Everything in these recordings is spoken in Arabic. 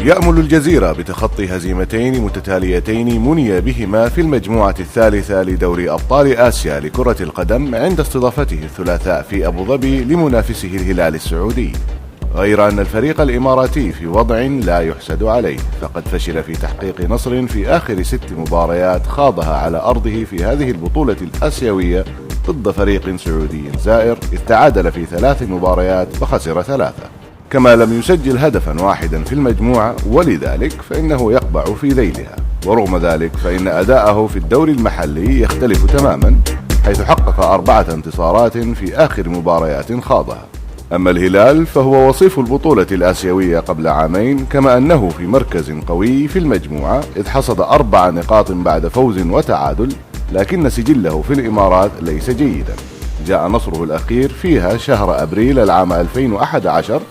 يأمل الجزيرة بتخطي هزيمتين متتاليتين مني بهما في المجموعة الثالثة لدوري أبطال آسيا لكرة القدم عند استضافته الثلاثاء في أبو ظبي لمنافسه الهلال السعودي. غير أن الفريق الإماراتي في وضع لا يحسد عليه، فقد فشل في تحقيق نصر في آخر 6 مباريات خاضها على أرضه في هذه البطولة الآسيوية ضد فريق سعودي زائر، إذ تعادل في 3 مباريات وخسر 3، كما لم يسجل هدفا واحدا في المجموعة، ولذلك فإنه يقبع في ذيلها. ورغم ذلك فإن أداءه في الدوري المحلي يختلف تماما، حيث حقق 4 انتصارات في آخر مباريات خاضها. أما الهلال فهو وصيف البطولة الآسيوية قبل عامين، كما أنه في مركز قوي في المجموعة، إذ حصد 4 نقاط بعد فوز وتعادل، لكن سجله في الإمارات ليس جيدا. جاء نصره الأخير فيها شهر أبريل العام 2011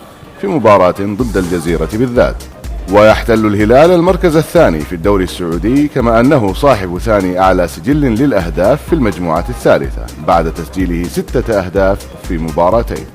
في مباراة ضد الجزيرة بالذات. ويحتل الهلال المركز الثاني في الدوري السعودي، كما أنه صاحب ثاني أعلى سجل للأهداف في المجموعة الثالثة بعد تسجيله 6 أهداف في مباراتين.